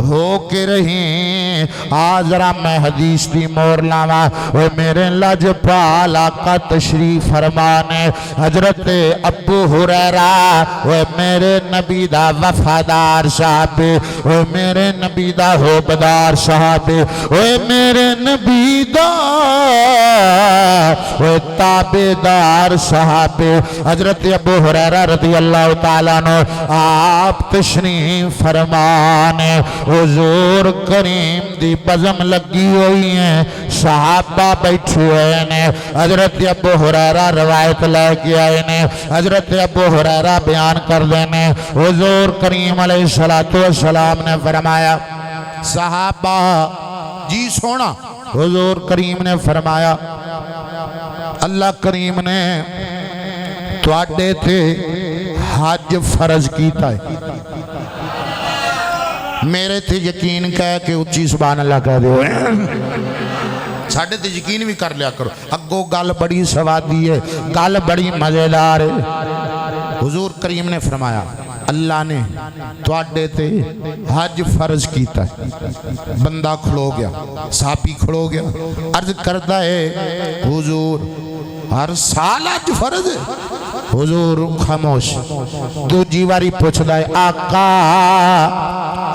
Speaker 1: ہو کے رہی آج ذرا میں حدیث دی مور لاوا وہ میرے لاجپال آقا تشریف فرمانے حضرت ابو ہریرہ وہ میرے نبی دا وفادار صاحب وہ میرے نبی دا حوبدار صاحب وہ میرے نبی دا وہ تابعدار صاحب حضرت ابو ہریرہ رضی اللہ تعالیٰ عنہ آپ تشریف فرمانے حضور کریم دی بزم لگی ہوئی ہیں صحابہ بیٹھے ہوئے ہیں حضرت ابو ہریرہ روایت لے کے آئے ہیں حضرت ابو ہریرہ بیان کر دینے حضور کریم علیہ السلام نے فرمایا صحابہ جی سونا حضور کریم نے فرمایا اللہ کریم نے تواڈے تھے حج فرض کیتا ہے میرے تے یقین کہہ کے اچھی سبحان اللہ کہہ دے ساڑھے تے یقین بھی کر لیا کرو اگو گل بڑی سوادی ہے گل بڑی مزیدار ہے حضور کریم نے فرمایا اللہ نے تواڈے تے حج فرض کیتا ہے بندہ کھڑو گیا صحابی کھڑو گیا عرض کرتا ہے حضور ہر سال حج فرض ہے حضور خاموش دوجی واری پوچھتا ہے آقا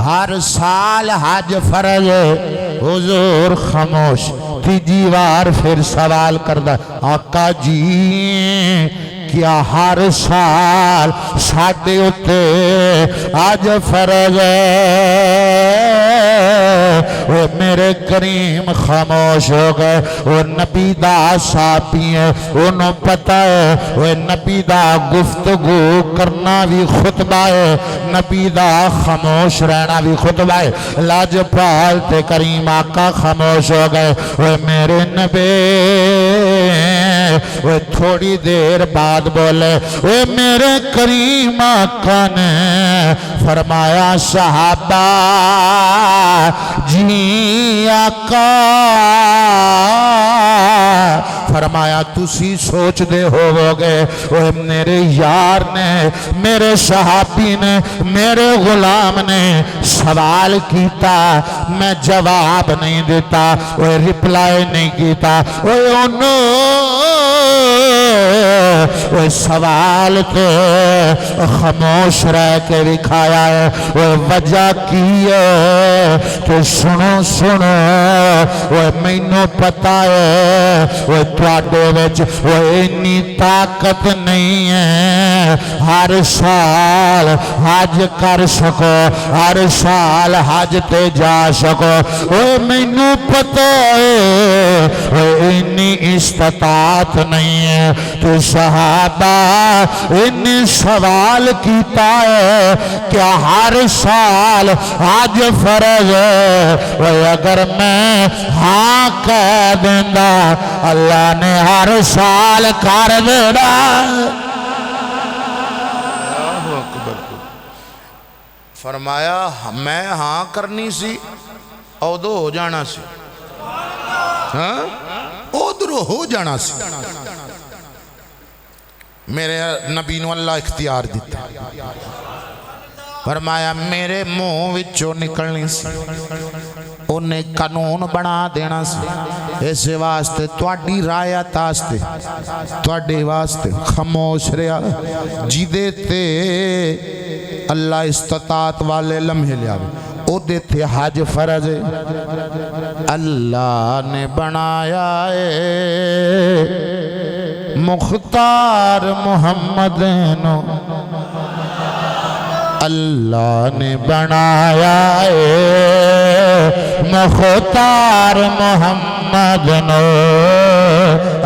Speaker 1: ہر سال حج فرض ہے حضور خاموش تیجی وار پھر سوال کرتا ہے آقا جی کیا ہر سال ساڑھے ہوتے حج فرض ہے وہ میرے کریم خاموش ہو گئے وہ نبی دا صحابی ہے انہوں پتہ ہے وہ نبی دا گفتگو کرنا بھی خطبہ ہے نبی دا خاموش رہنا بھی خطبہ ہے لاجپال تے کریم آقا خاموش ہو گئے وہ میرے نبی وہ تھوڑی دیر بعد بولے وہ میرے کریم آقا نے فرمایا صحابہ جی آقا فرمایا تسی سوچ دے ہو گئے وہ میرے یار نے میرے صحابی نے میرے غلام نے سوال کیتا میں جواب نہیں دیتا وہ رپلائی نہیں کیتا وہ انہوں وہ سوال تے خاموش رہ کے دکھایا ہے وہ وجہ کی ہے کہ سنو سنو وہ مینوں پتا ہے وہ تواڈے وچ وہ اتنی طاقت نہیں ہے ہر سال حج کر سکو ہر سال حج تے جا سکو وہ مینوں پتا ہے وہ اتنی استطاعت نہیں ہے تو صحابہ اتنی سوال کیتا ہے کیا ہر سال حج فرض ہے وہ اگر میں ہاں کہہ دیندا اللہ نے ہر سال کر دینا فرمایا میں ہاں کرنی سی ادو ہو جانا سی ہاں ادھر ہو جانا سی میرے نبی نو اللہ اختیار دیتا فرمایا میرے منہ وچوں نکلنی سی انہیں قانون بنا دینا سی اس واسطے تواڈی رعایت واسطے تواڈے واسطے خاموش رہیا جیدے تے اللہ استطاعت والے لمحے لیا او دے تھے حج فرض اللہ نے بنایا ہے مختار محمد نو اللہ نے بنایا ہے مختار محمد نو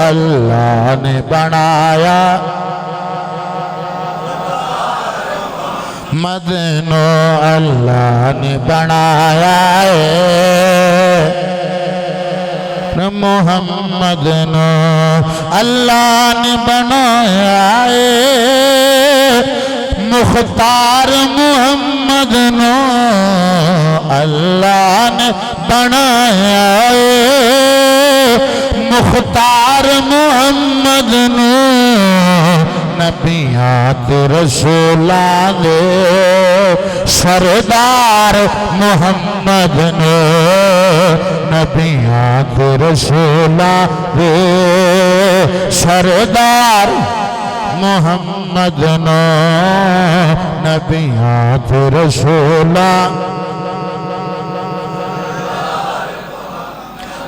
Speaker 1: اللہ نے بنایا مدنو اللہ نے بنایا ہے محمد نو اللہ نے بنایا ہے مختار محمد نو اللہ نے بنایا ہے مختار محمد نو نبیات رسولان دے سردار محمد نو نبیات رسولان دے سردار محمد نو نبیات رسولان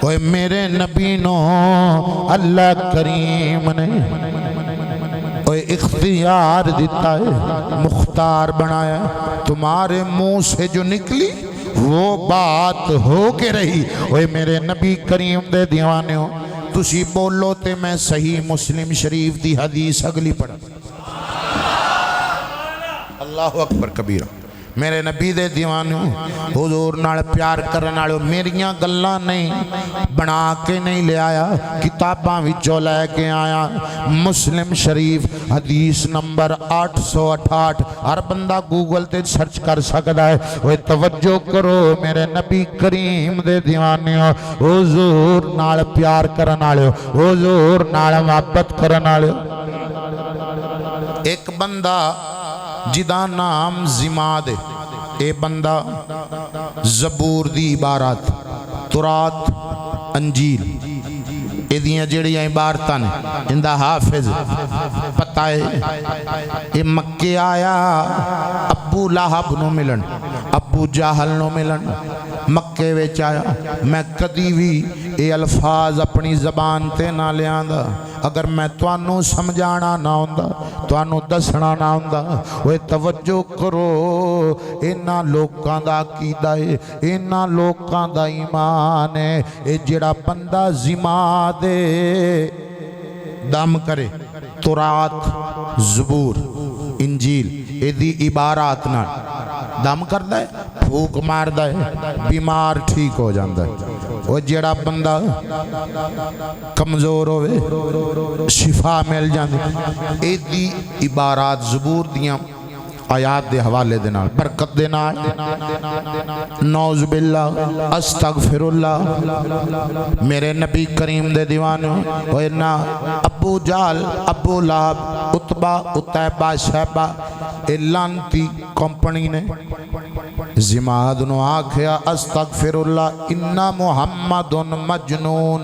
Speaker 1: اوے میرے نبی نو اللہ کریم نے اختیار دیتا ہے مختار بنایا تمہارے منہ سے جو نکلی وہ بات ہو کے رہی اوے میرے نبی کریم دے دیوانے ہو تسی بولو تے میں صحیح مسلم شریف دی حدیث اگلی پڑھا اللہ اکبر کبیرہ میرے نبی دے دیوانوں حضور نال پیار کرن والے میریاں گلاں نہیں بنا کے نہیں لے آیا کتاباں وچوں لے کے آیا مسلم شریف حدیث نمبر 868 ہر بندہ گوگل تے سرچ کر سکتا ہے وہ توجہ کرو میرے نبی کریم دے دیوانوں حضور نال پیار کرن والے حضور نال محبت کرن والے ایک بندہ جدا نام زماد ہے اے بندہ زبور دی عبارات تورات انجیل اے دیاں جڑیاں عبارتاں نے اندہ حافظ پتہ ہے اے مکے آیا ابو لہب نو ملن ابو جہل نو ملن مکے وچ آیا میں کدی بھی اے الفاظ اپنی زبان تے نہ لیاندا اگر میں توانوں سمجھانا نہ ہوندا توانوں دسنا نہ ہوندا اوے توجہ کرو انہاں لوکاں دا عقیدہ ہے انہاں لوکاں دا ایمان ہے اے جڑا بندہ ذمہ دے دم کرے تورات زبور انجیل اے دی عبارات نہ دم کردا ہے پھوک ماردا ہے بیمار ٹھیک ہو جاندا ہے وہ جڑا بندہ کمزور ہوئے شفا مل جاندی اے دی عبارات زبور دیاں آیات دے حوالے دے نال برکت دے نال نعوذ باللہ استغفر اللہ میرے نبی کریم دے دیوانوں ہوئے نا ابو جال ابو لاب عتبہ عتیبہ شیبہ لانتی کمپنی نے زماد نو آکھیا استغفر اللہ ان محمد مجنون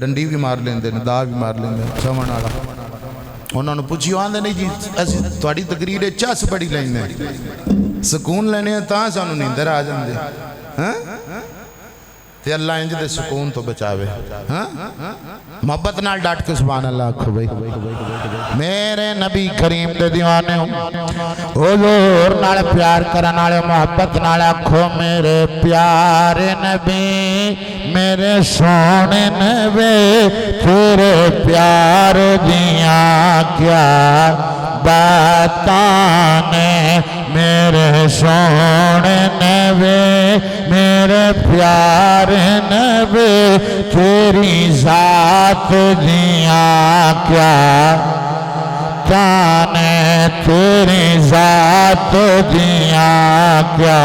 Speaker 1: ڈنڈی بھی مار لیندے نے دا بھی مار لیندے سمن والا انہوں نے پوچھیو آندے نہیں جی اسی تھوڑی تقریر چس بڑی لیندے سکون لینے تاں سانو نیندر آ جاندے ہاں تے اللہ انج دے سکون تو بچاوے ہاں محبت نال ڈٹ کے سبحان اللہ آکھو بھائی میرے نبی کریم دے دیوانے حضور نال پیار کرن والے محبت نال آکھو میرے پیارے نبی میرے سونے نبی تیرے پیار دیاں کیا باتاں نے میرے سونے نبی میرے پیارے نبی تیری ذات دیاں کیا تانے تیری ذات دیاں کیا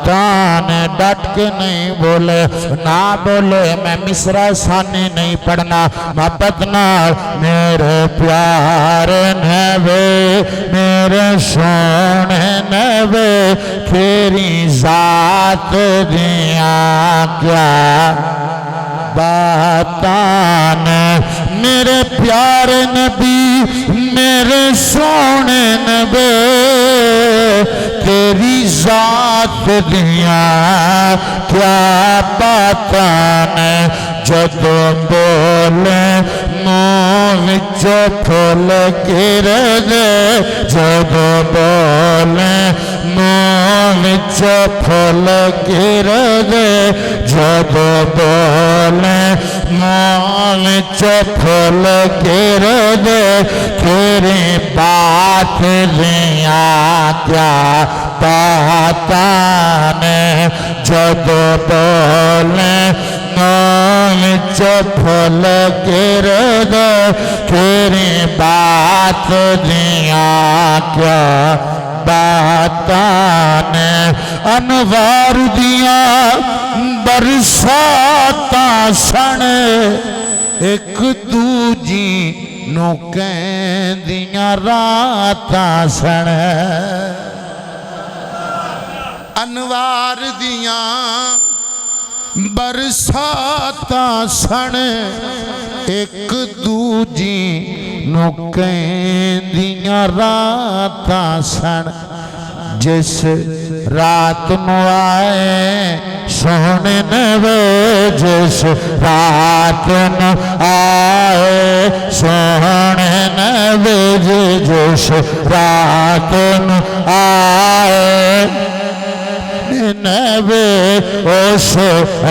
Speaker 1: تانے ڈٹ کے نہیں بولے نہ بولے میں مصرع ثانی نہیں پڑھنا محبت نال میرے پیارے نبی میرے سونے نبی تیری ذات دیاں کیا باتاں میرے پیارے نبی میرے سونے نبی تیری ذات دیاں کیا باتاں جدوں بولے منہ وچ پھل گر دے جدوں بولے منہ وچ پھل گر دے جدوں بولے منہ وچ پھل گر دے تیری بات دیاں کیا باتاں جدوں بولے وچ پھل گر دے تیری بات دیاں کیا باتاں انوار دیاں برساتاں سن ایک دوجی نو کہندیاں راتاں سن انوار دیاں برساتاں سن ایک دوجی نو کہندیاں راتاں سن جس رات نو آئے سونے نبی جس رات نو آئے سونے نبی جس رات نو آئے نبی اس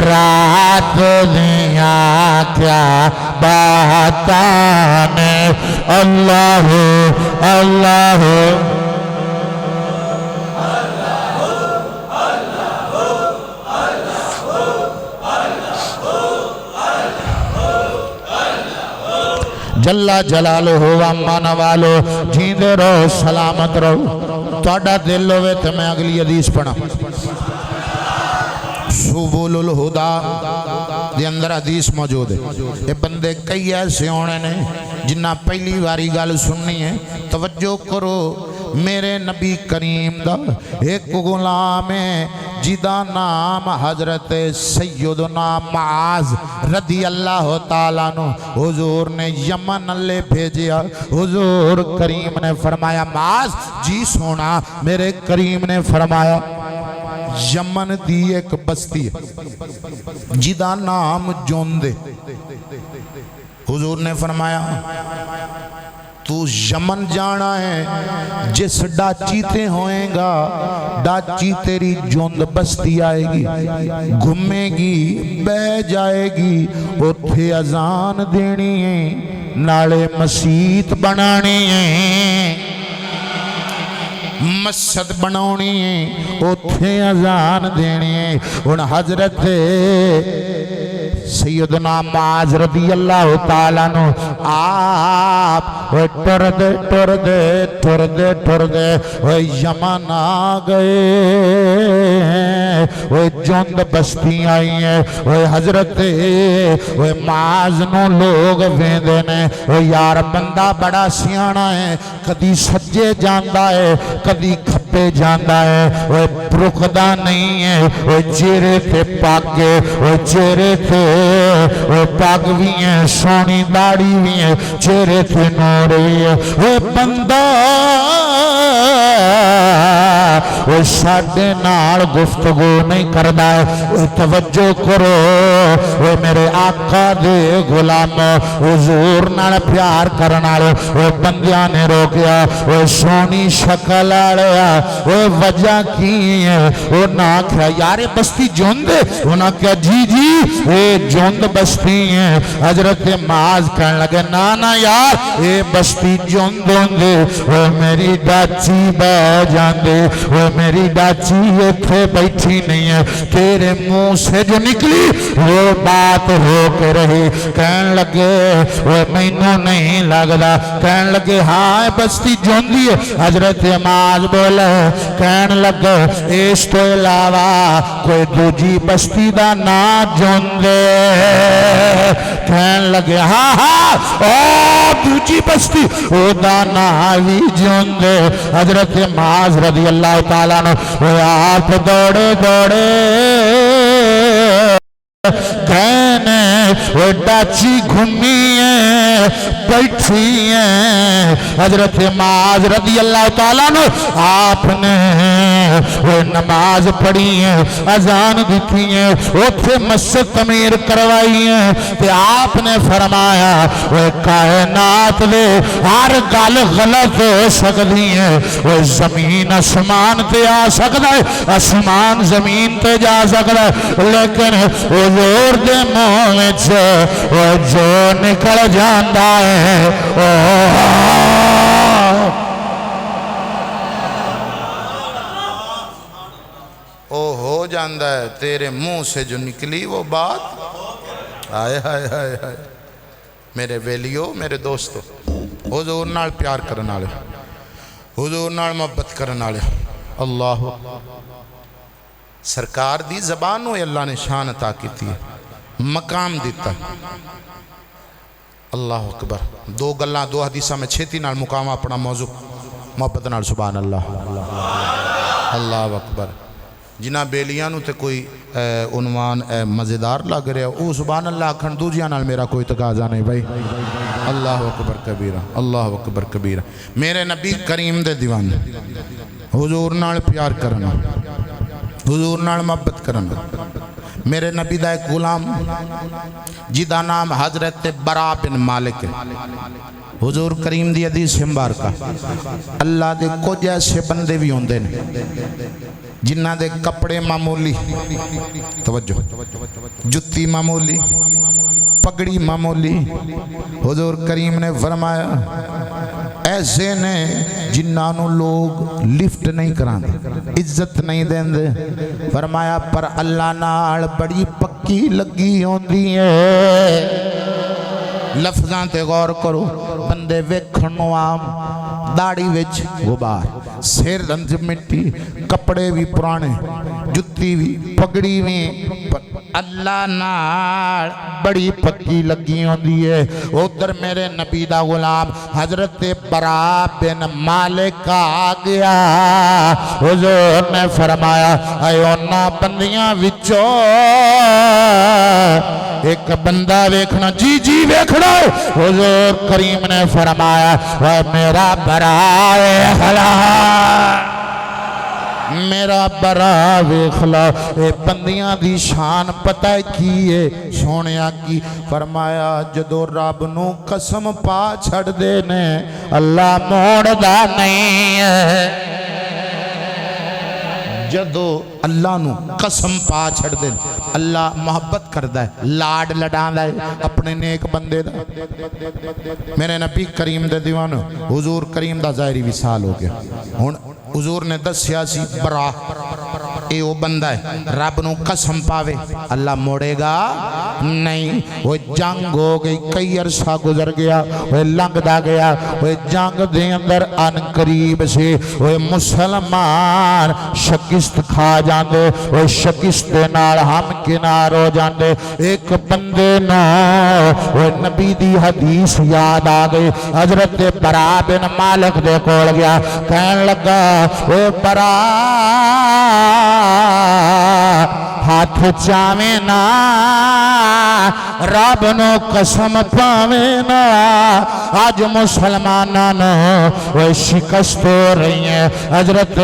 Speaker 1: رات دیاں کیا باتاں اللہ اللہ جلا جلالہ اما نوالو جیندے رہو سلامت رہو تہاڈا دل ہوئے تو میں اگلی حدیث پڑھا سبل الہدا دے اندر حدیث موجود ہے یہ بندے کئی ایسے ہونے نے جنہ پہلی واری گل سننی ہے توجہ کرو میرے نبی کریم دا ایک غلام ہے جدا نام حضرت سیدنا معاذ رضی اللہ تعالیٰ عنہ حضور نے یمن اللہ بھیجیا حضور کریم نے فرمایا معاذ جی سونا میرے کریم نے فرمایا یمن دی ایک بستی ہے جدا نام جوندے حضور نے فرمایا تو یمن جانا ہے جس ڈاچی تے ہوئیں گا ڈاچی تیری جوند بستی آئے گی گھومے گی بہ جائے گی اتھے اذان دینی ہے نالے مسجد بنانی ہے مسجد بنانی ہے اتھے اذان دینی ہے ان حضرت سیدنا معاذ رضی اللہ تعالیٰ عنہ آپ ٹر دے یمن آ گئے جوند بستی آئی ہیں حضرت معاذ نو لوگ ویندے نے یار بندہ بڑا سیانا ہے کدی سجے جاندا ہے کدی کھبے پہ جاندہ ہے وہ پرکدہ نہیں ہے وہ چہرے تے پاکے وہ چہرے تے وہ پاک بھی ہیں سونی داڑھی بھی ہیں چہرے تے نوری ہے وہ بندہ وہ ساڑھے نال گفتگو نہیں کردہ ہے وہ توجہ کرو وہ میرے آقا دے غلام حضور نال پیار کرنالے وہ بندیاں نے روکیا وہ سونی شکل آڑیا وہ وجہ کی ہے وہ نہ کیا یار بستی جوند وہ نہ کیا جی جی اے جوند بستی ہیں حضرت معاذ کہنے لگے نا یار اے بستی جوند ہوندے وہ میری ڈاچی بہ جاندے وہ میری ڈاچی یہ تھے بیٹھی نہیں ہے تیرے منہ سے جو نکلی وہ بات ہو کے رہی کہنے لگے وہ مینوں نہیں لگدا کہنے لگے ہاں بستی جوندی ہے حضرت معاذ بولے کہنے لگے اس تو علاوہ کوئی دوجی بستی دا نا جوندے کہنے لگے ہاں او دوجی بستی او دا نا بھی جوندے حضرت معاذ رضی اللہ تعالیٰ نے وہ آپ دوڑے کہنے وہ ڈاچی گھومی ہے بیٹھی ہیں حضرت معاذ رضی اللہ تعالیٰ نے آپ نے وہ نماز پڑھی ہیں اذان دیتی ہیں وہ تھے مسجد تعمیر کروائی ہیں کہ آپ نے فرمایا وہ کائنات لے ہر گل غلط ہو سکتی ہیں وہ زمین اسمان تے آ سکتا ہے اسمان زمین تے جا سکتا ہے لیکن حضور دے منہ وچ وہ جو نکل جاندا ہے او ہو جاندہ ہے تیرے منہ سے جو نکلی وہ بات آئے میرے ویلیو میرے دوستو حضور نال پیار کرنا لے حضور نال محبت کرنا لے اللہ سرکار دی زبان ہوئے اللہ نے شان عطا کی تھی مقام دیتا اللہ اکبر دو گلہ دو حدیثہ میں چھتی نال مقام اپنا موضوع محبت نال سبحان اللہ اللہ اکبر جنہ بیلیاں تے کوئی عنوان مزیدار لگ رہے او سبحان اللہ کھن دوجیاں نال میرا کوئی تقاضا نہیں بھائی اللہ اکبر کبیرہ اللہ اکبر کبیرہ میرے نبی کریم دے دیوان حضور نال پیار کرنا حضور نال محبت کرنا میرے نبی دا ایک غلام جدا نام حضرت برا بن مالک حضور کریم دی حدیث مبارکہ اللہ دے کچھ ایسے بندے بھی ہوندے نے جنہ دے کپڑے معمولی توجہ جتی معمولی پگڑی معمولی حضور کریم نے فرمایا ایسے نے جنہوں لوگ لفٹ نہیں کران دے عزت نہیں دیں دے فرمایا پر اللہ نال بڑی پکی لگی ہوندی ہے لفظاں تے غور کرو بندے ویکھن عام داڑھی وچ غبار سر رنج مٹی کپڑے بھی پرانے جتی بھی پگڑی بھی اللہ نال بڑی پکی لگی ہوندی ہے ادھر میرے نبی دا غلام حضرت برا بن مالک آ گیا حضور نے فرمایا اے اونا بندیاں وچوں ایک بندہ ویکھنا جی جی ویکھنا حضور کریم نے فرمایا اے میرا برائے خلا میرا برا ویکھلا اے بندیاں دی شان پتہ کی ہے سونیا کی فرمایا جدو رب نو قسم پا چھڑ دے نے اللہ موڑ دا نہیں ہے جدو اللہ نو قسم پا چھڑ دے اللہ محبت کردہ ہے لاڈ لڑان ہے اپنے نیک بندے دا میرے نبی کریم دے دیوان حضور کریم دا ظاہری وصال ہو گیا حضور نے دس سیاسی برا اے وہ بندہ ہے رب نو قسم پاوے اللہ موڑے گا نہیں وہ جنگ ہو گئی کئی عرصہ گزر گیا وہ لنگ دا گیا وہ جنگ دے اندر ان قریب سے وہ مسلمان شکست کھا جاندے وہ شکست نال ہم کنار ہو جاندے ایک بندے نا وہ نبی دی حدیث یاد آ گئی حضرت برا بن مالک دے کول گیا کہن لگا وہ برا ہاتھ چاویں نا رب نو قسم پاویں نا آج مسلماناں نو وہ شکست ہو رہی ہیں حضرت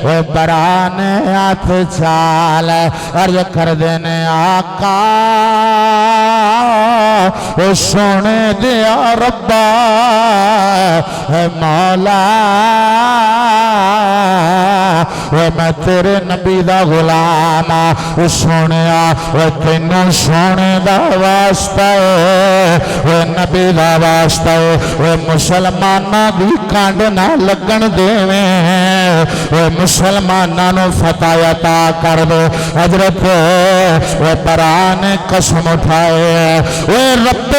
Speaker 1: وہ برا نے ہاتھ چال عرض کر دینے آقا وہ سونے دیا ربا اے مولا وہ میں تیرے نبی دا غلام وہ سونیا وہ تینوں سونے دا واسطہ ہے وہ نبی دا واسطہ ہے وہ مسلمانہ دی کانڈ نہ لگن دیویں وہ مسلمانہ نو فتح عطا کر دے حضرت وہ برا نے قسم اٹھائے وہ رب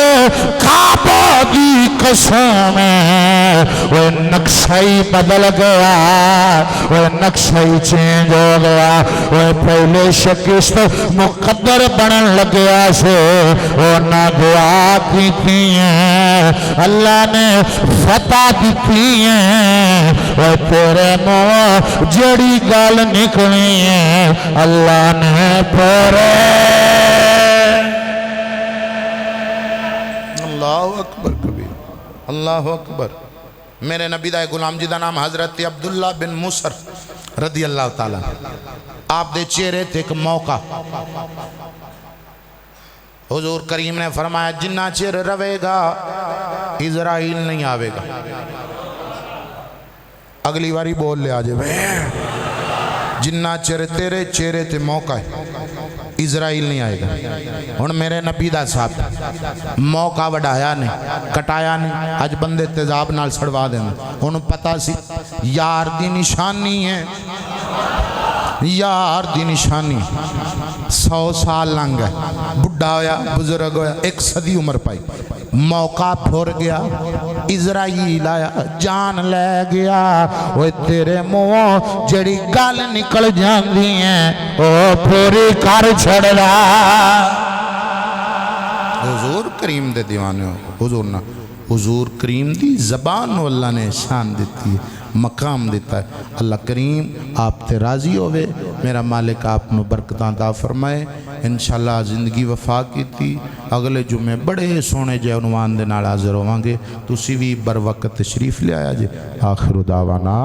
Speaker 1: کعبہ دی قسم ہے وہ نقشہ ہی بدل گیا وہ نقشہ ہی چینج ہو گیا وہ پہلے شکست مقدر بنن لگیا سے وہ نہ دعا کی تھی ہیں اللہ نے فتح دیتی ہیں وہ تیرے منہ جڑی گال نکلی ہیں اللہ نے پورے اللہ اکبر کبیر اللہ اکبر میرے نبی دا غلام جی دا نام حضرت عبداللہ بن موسر رضی اللہ تعالیٰ آپ دے چہرے تھے ایک موقع حضور کریم نے فرمایا جنہ چہرے روے گا اسرائیل نہیں آوے گا اگلی باری بول لے آجے جنہ چہرے تیرے چہرے تھے موقع ہے اسرائیل نہیں آئے گا ہن میرے نبی دا صاحب موقع وڈایا نہیں کٹایا نہیں اج بندے تیزاب نال سڑوا دینا انہوں پتا سی یار دی نشانی ہے یار دی نشانی 100 سال لنگ ہے بڑھا ہویا بزرگ ہویا 1 صدی عمر پائی موقع پھر گیا اسرائیل آیا جان لے گیا وہ تیرے منہ جڑی گل نکل جاندی ہیں وہ پوری کر چھڑ رہا حضور کریم دے دیوانے ہو حضور نا حضور کریم دی زبان اللہ نے شان دیتی ہے مقام دیتا ہے اللہ کریم آپ تے راضی ہوئے میرا مالک آپ نو برکتاں عطا فرمائے انشاءاللہ زندگی وفا کی تھی اگلے جمعے بڑے سونے جے عنوان دے نال حاضر ہوانگے تسی بھی بر وقت تشریف لے آیا جے آخر دعوانا